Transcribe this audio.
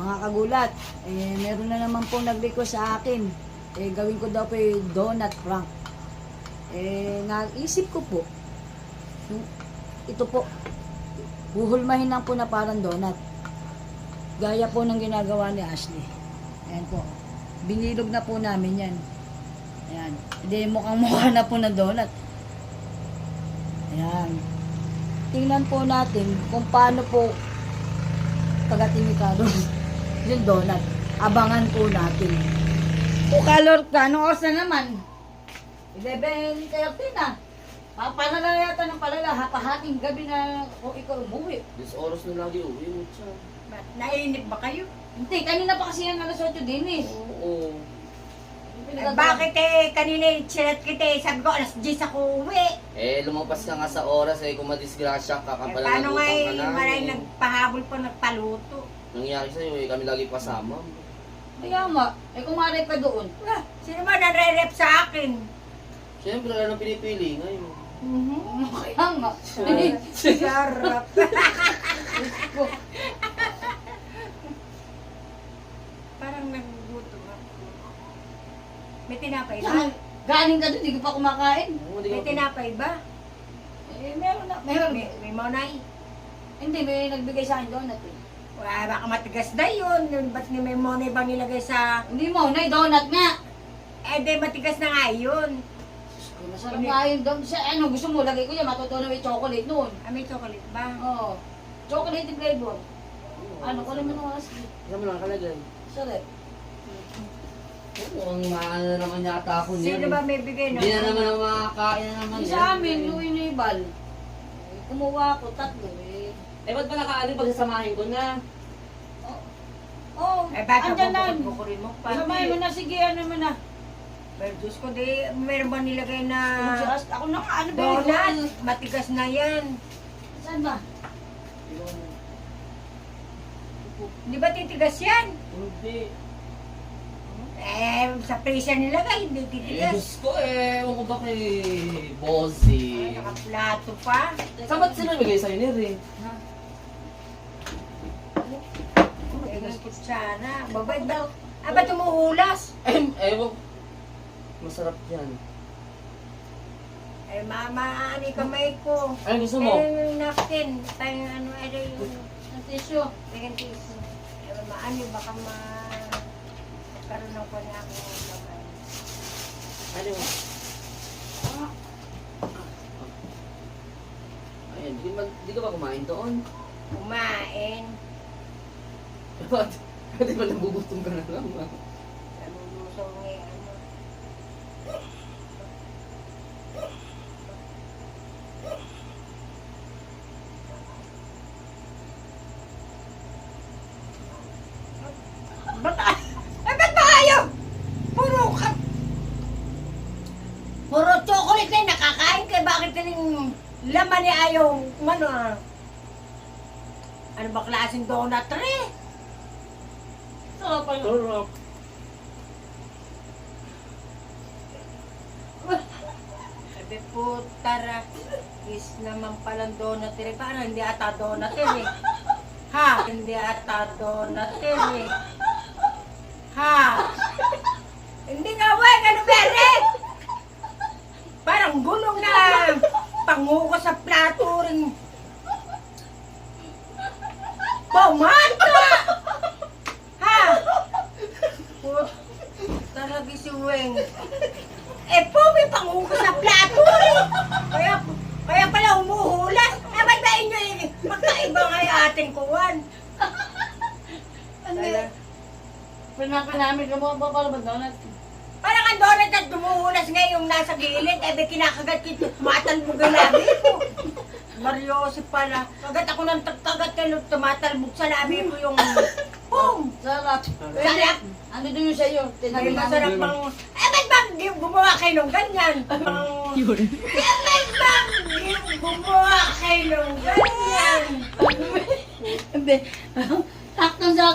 Mga kagulat, meron na naman pong nag-request sa akin. Gawin ko daw po yung donut prank. Naisip ko po, ito po, buhulmahin lang po na parang donut. Gaya po ng ginagawa ni Ashley. Ayan po. Binilog na po namin yan. Ayan. Hindi, mukhang mukha na po na donut. Ayan. Tingnan po natin kung paano po pagkatimikado yung donut. Abangan po natin. Kalor ka, anong oras na naman? 11:30 na. Palala yata ng palala, hapahating gabi na kung ikaw umuwi. 10 oras na lagi uwi mo siya. Nainip ba kayo? Hindi, kanina pa kasi yan alas 8 din eh. Oo. Bakit kanina chinat kita sabi ko alas 10 ako uwi. Lumampas ka nga sa oras kung madisgrasya ka pala Paano nga nagutang ka na. maray nagpahabol pa nagpaluto. Nangyari sa'yo kami lagi pasama. Kaya nga, kung maray pa doon. Sino ba nare-rep sa akin? Siyempre, wala nang pinipili ngayon. Kaya nga. Sarap. Parang nagugutom ako. May tinapay ba? Galing ka doon, hindi ko pa kumakain. May tinapay ba? Meron na. Meron. May monay. Hindi, may nagbigay sa akin donut eh. Wala, baka matigas na yun. Ba't ni may monay bang nilagay sa... Hindi mo, na donut nga. Di matigas na nga yun. Masarap nga yun. Ano, gusto mo, lagay ko yan, matutunan may chocolate noon. May chocolate ba? Oo. Chocolate flavor. Ano, kung naman ang oras. Saan mo lang kalagay? Sarap. Oo, ang maano na naman yata ako niyan. Sino ba may bigay na? Hindi na naman ang makakain na naman Yung sa amin, yung inibal. Kumuha ako, 3 eh. Ba't ba nakaano pagsasamahin ko na? Oo, Baka andyan na. bukurin mo pa. Sabay mo na, sige, ano mo na. Pero Diyos ko, meron ba nilagay na Ako na nga, ano ba yun? donut? Matigas na yan. Saan ba? Di ba titigas yan? Hindi. Sa freezer nilagay, hindi titigas. Diyos ko ewan ko ba kay Bossy. Nakaplato pa. Saan ba't sila bigay sa'yo ni Rin? Ang kutsara. Babay daw. Ba't umuhulas? Ewan. Masarap yan. Mama, ani kamay ko. Ay, gusto mo? Yung napkin. Tayo ano, yung Tissue. tissue. Maani, baka magkaroon ng kanya akong kamay. Ano mo? Ayun, di ka ba kumain doon? Kumain. Ba't? Di ba nagugutom ka na lang? Nalulusong ano. Ba't ba ayaw? Puro chocolate na yung nakakain kaya bakit yung laman ni ayaw, ano ano ba klaseng donut rin? Sarap ano. Sarap. Sabi po, tara, is naman palang donut rin. Paano hindi ata donut rin eh? Ha? Hindi ata donut rin eh. Ha? Hindi nga wag, ano bere? Parang gulong na panguko sa plato rin. Pumanta! Ha? Talaga si Weng. May panguko sa plato rin. Kaya pala humuhulas. Ba't ba inyo magkaiba nga yung ating kuwan? Pinaka namin, kamo ba pala ba donut? Parang ang donut at dumuhulas nga yung nasa gilid. Kinakagat ko, tumatalbog ang labi ko. Mariosi pala. Kagat ako ng kagat kayo, tumatalbog sa labi ko yung... Boom! Sarap. Sarap! Ano din yung sa'yo? Ay, masarap bang... ba't bang gumawa kayo ng ganyan? Ba't bang gumawa kayo ng ganyan? Hindi. Saktong-sakto.